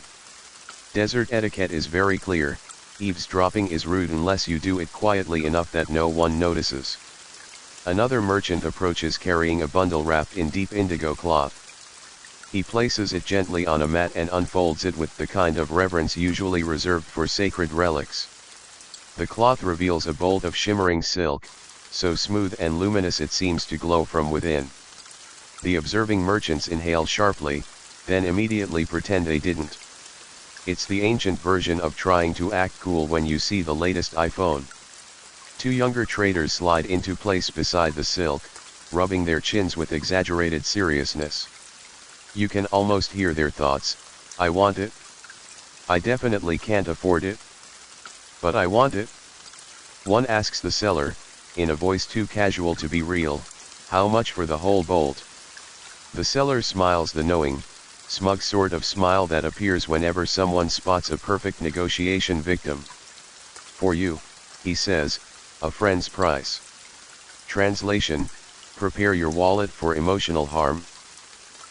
Desert etiquette is very clear. Eavesdropping is rude unless you do it quietly enough that no one notices. Another merchant approaches carrying a bundle wrapped in deep indigo cloth. He places it gently on a mat and unfolds it with the kind of reverence usually reserved for sacred relics. The cloth reveals a bolt of shimmering silk, so smooth and luminous it seems to glow from within. The observing merchants inhale sharply, then immediately pretend they didn't. It's the ancient version of trying to act cool when you see the latest iPhone. Two younger traders slide into place beside the silk, rubbing their chins with exaggerated seriousness. You can almost hear their thoughts. I want it. I definitely can't afford it. But I want it. One asks the seller, in a voice too casual to be real, how much for the whole bolt? The seller smiles the knowing, smug sort of smile that appears whenever someone spots a perfect negotiation victim. For you, he says, a friend's price. Translation, prepare your wallet for emotional harm.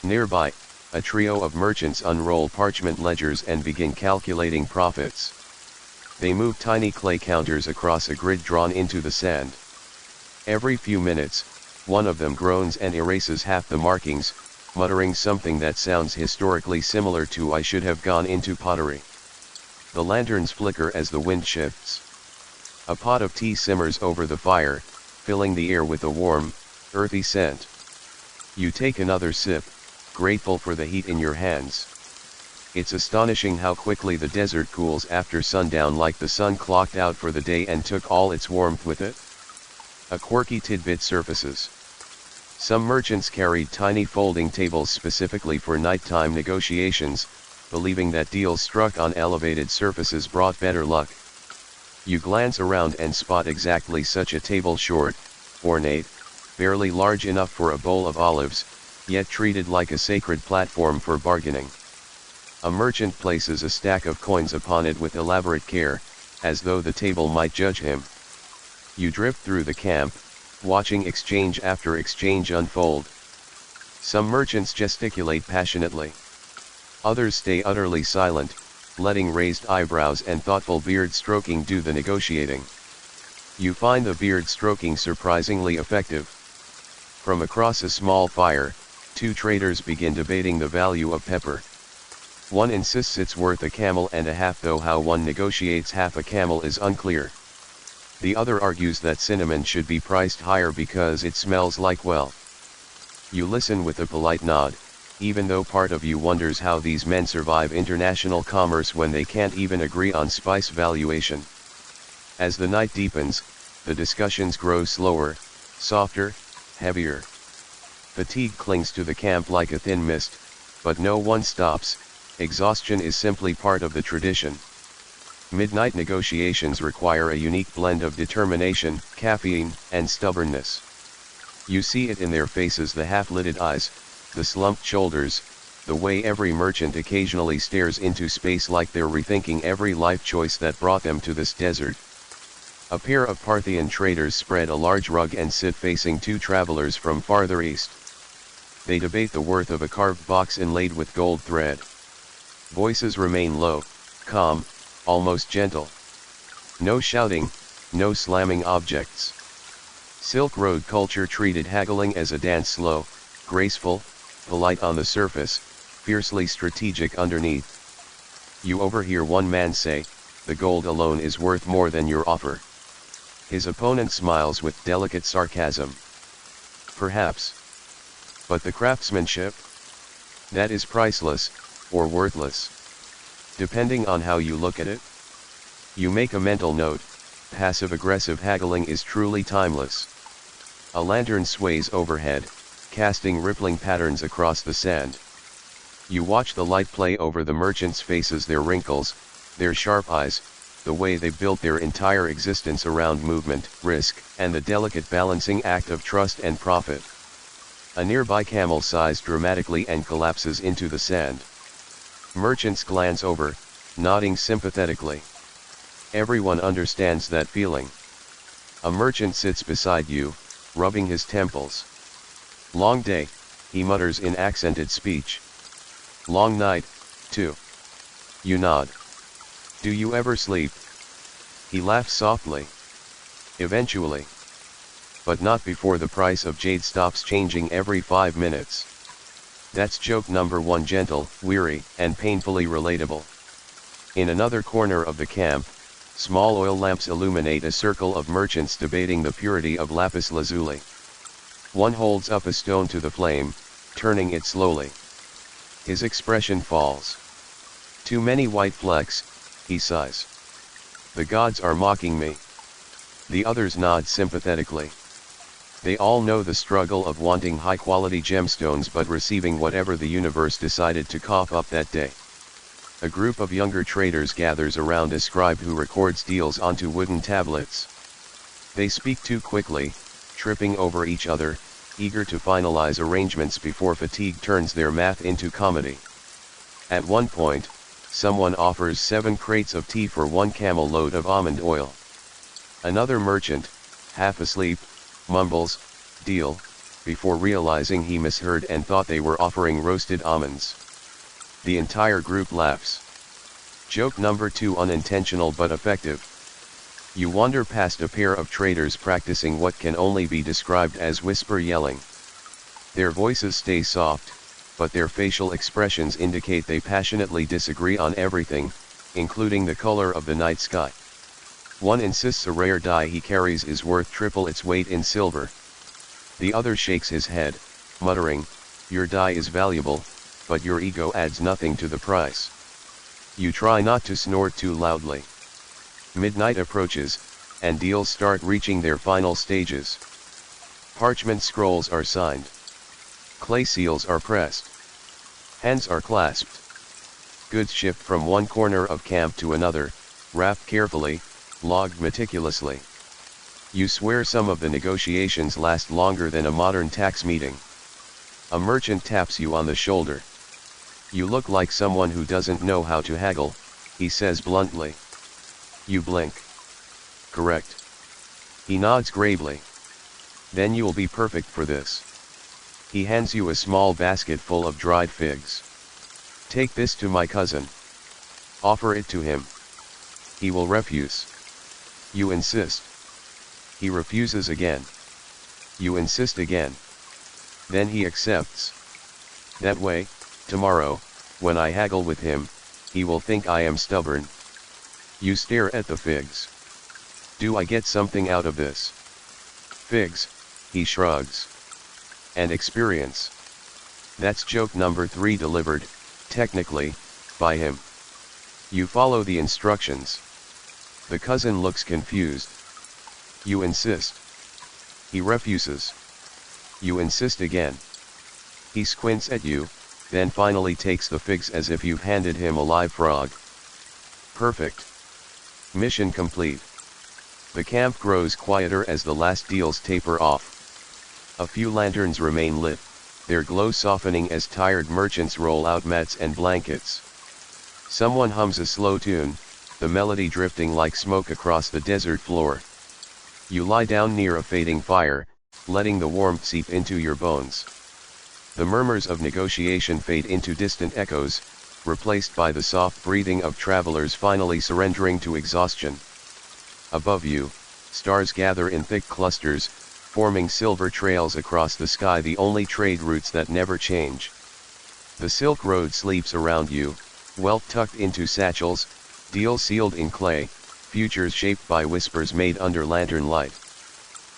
Nearby, a trio of merchants unroll parchment ledgers and begin calculating profits. They move tiny clay counters across a grid drawn into the sand. Every few minutes, one of them groans and erases half the markings, muttering something that sounds historically similar to "I should have gone into pottery." The lanterns flicker as the wind shifts. A pot of tea simmers over the fire, filling the air with a warm, earthy scent. You take another sip, grateful for the heat in your hands. It's astonishing how quickly the desert cools after sundown, like the sun clocked out for the day and took all its warmth with it. A quirky tidbit surfaces. Some merchants carried tiny folding tables specifically for nighttime negotiations, believing that deals struck on elevated surfaces brought better luck. You glance around and spot exactly such a table, short, ornate, barely large enough for a bowl of olives, yet treated like a sacred platform for bargaining. A merchant places a stack of coins upon it with elaborate care, as though the table might judge him. You drift through the camp, watching exchange after exchange unfold. Some merchants gesticulate passionately. Others stay utterly silent, letting raised eyebrows and thoughtful beard stroking do the negotiating. You find the beard stroking surprisingly effective. From across a small fire, two traders begin debating the value of pepper. One insists it's worth a camel and a half, though how one negotiates half a camel is unclear. The other argues that cinnamon should be priced higher because it smells like well. You listen with a polite nod, even though part of you wonders how these men survive international commerce when they can't even agree on spice valuation. As the night deepens, the discussions grow slower, softer, heavier. Fatigue clings to the camp like a thin mist, but no one stops. Exhaustion is simply part of the tradition. Midnight negotiations require a unique blend of determination, caffeine, and stubbornness. You see it in their faces, the half-lidded eyes, the slumped shoulders, the way every merchant occasionally stares into space like they're rethinking every life choice that brought them to this desert. A pair of Parthian traders spread a large rug and sit facing two travelers from farther east. They debate the worth of a carved box inlaid with gold thread. Voices remain low, calm, almost gentle. No shouting, no slamming objects. Silk Road culture treated haggling as a dance, slow, graceful, polite on the surface, fiercely strategic underneath. You overhear one man say, "The gold alone is worth more than your offer." His opponent smiles with delicate sarcasm. Perhaps. But the craftsmanship? That is priceless, or worthless. Depending on how you look at it. You make a mental note, passive-aggressive haggling is truly timeless. A lantern sways overhead, casting rippling patterns across the sand. You watch the light play over the merchants' faces, their wrinkles, their sharp eyes, the way they built their entire existence around movement, risk, and the delicate balancing act of trust and profit. A nearby camel sighs dramatically and collapses into the sand. Merchants glance over, nodding sympathetically. Everyone understands that feeling. A merchant sits beside you, rubbing his temples. "Long day," he mutters in accented speech. "Long night, too." You nod. "Do you ever sleep?" He laughs softly. "Eventually. But not before the price of jade stops changing every 5 minutes. That's joke number one, gentle, weary, and painfully relatable. In another corner of the camp, Small oil lamps illuminate a circle of merchants debating the purity of lapis lazuli. One holds up a stone to the flame, turning it slowly. His expression falls. Too many white flecks, he sighs. The gods are mocking me. The others nod sympathetically. They all know the struggle of wanting high-quality gemstones but receiving whatever the universe decided to cough up that day. A group of younger traders gathers around a scribe who records deals onto wooden tablets. They speak too quickly, tripping over each other, eager to finalize arrangements before fatigue turns their math into comedy. At one point, someone offers 7 crates of tea for 1 camel load of almond oil. Another merchant, half asleep, mumbles, "Deal," before realizing he misheard and thought they were offering roasted almonds. The entire group laughs. Joke number 2, unintentional but effective. You wander past a pair of traders practicing what can only be described as whisper yelling. Their voices stay soft, but their facial expressions indicate they passionately disagree on everything, including the color of the night sky. One insists a rare die he carries is worth triple its weight in silver. The other shakes his head, muttering, "Your die is valuable, but your ego adds nothing to the price." You try not to snort too loudly. Midnight approaches, and deals start reaching their final stages. Parchment scrolls are signed. Clay seals are pressed. Hands are clasped. Goods shift from one corner of camp to another, wrapped carefully, logged meticulously. You swear some of the negotiations last longer than a modern tax meeting. A merchant taps you on the shoulder. "You look like someone who doesn't know how to haggle," he says bluntly. You blink. "Correct." He nods gravely. "Then you'll be perfect for this." He hands you a small basket full of dried figs. "Take this to my cousin. Offer it to him. He will refuse." You insist. He refuses again. You insist again. Then he accepts. That way, tomorrow, when I haggle with him, he will think I am stubborn. You stare at the figs. "Do I get something out of this?" "Figs," he shrugs. "And experience." That's joke number 3 delivered, technically, by him. You follow the instructions. The cousin looks confused. You insist. He refuses. You insist again. He squints at you, then finally takes the figs as if you've handed him a live frog. Perfect. Mission complete. The camp grows quieter as the last deals taper off. A few lanterns remain lit, their glow softening as tired merchants roll out mats and blankets. Someone hums a slow tune, the melody drifting like smoke across the desert floor. You lie down near a fading fire, letting the warmth seep into your bones. The murmurs of negotiation fade into distant echoes, replaced by the soft breathing of travelers finally surrendering to exhaustion. Above you, stars gather in thick clusters, forming silver trails across the sky, the only trade routes that never change. The Silk Road sleeps around you, wealth tucked into satchels, deals sealed in clay, futures shaped by whispers made under lantern light.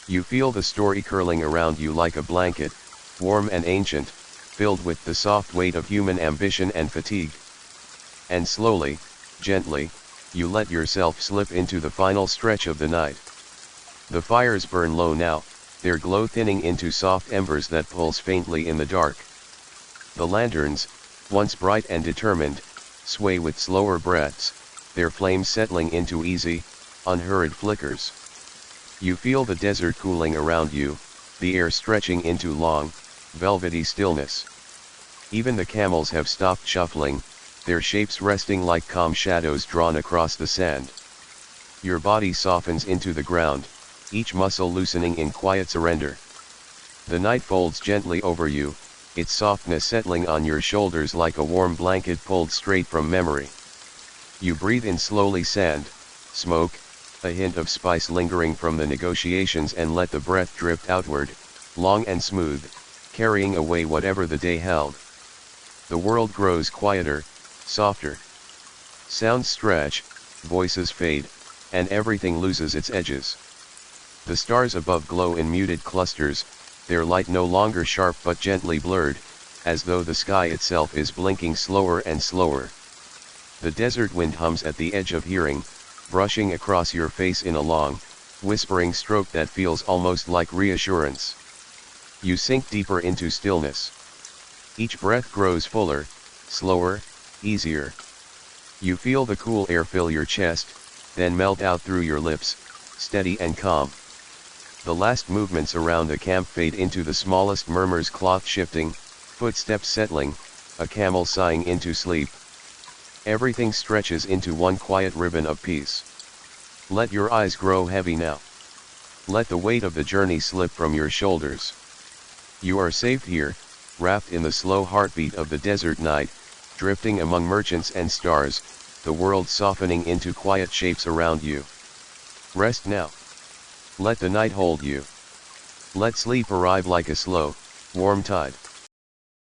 You feel the story curling around you like a blanket, warm and ancient, filled with the soft weight of human ambition and fatigue. And slowly, gently, you let yourself slip into the final stretch of the night. The fires burn low now, their glow thinning into soft embers that pulse faintly in the dark. The lanterns, once bright and determined, sway with slower breaths, their flames settling into easy, unhurried flickers. You feel the desert cooling around you, the air stretching into long, velvety stillness. Even the camels have stopped shuffling, their shapes resting like calm shadows drawn across the sand. Your body softens into the ground, each muscle loosening in quiet surrender. The night folds gently over you, its softness settling on your shoulders like a warm blanket pulled straight from memory. You breathe in slowly, sand, smoke, a hint of spice lingering from the negotiations, and let the breath drift outward, long and smooth, carrying away whatever the day held. The world grows quieter, softer. Sounds stretch, voices fade, and everything loses its edges. The stars above glow in muted clusters, their light no longer sharp but gently blurred, as though the sky itself is blinking slower and slower. The desert wind hums at the edge of hearing, brushing across your face in a long, whispering stroke that feels almost like reassurance. You sink deeper into stillness. Each breath grows fuller, slower, easier. You feel the cool air fill your chest, then melt out through your lips, steady and calm. The last movements around the camp fade into the smallest murmurs, cloth shifting, footsteps settling, a camel sighing into sleep. Everything stretches into one quiet ribbon of peace. Let your eyes grow heavy now. Let the weight of the journey slip from your shoulders. You are safe here, wrapped in the slow heartbeat of the desert night, drifting among merchants and stars, the world softening into quiet shapes around you. Rest now. Let the night hold you. Let sleep arrive like a slow, warm tide.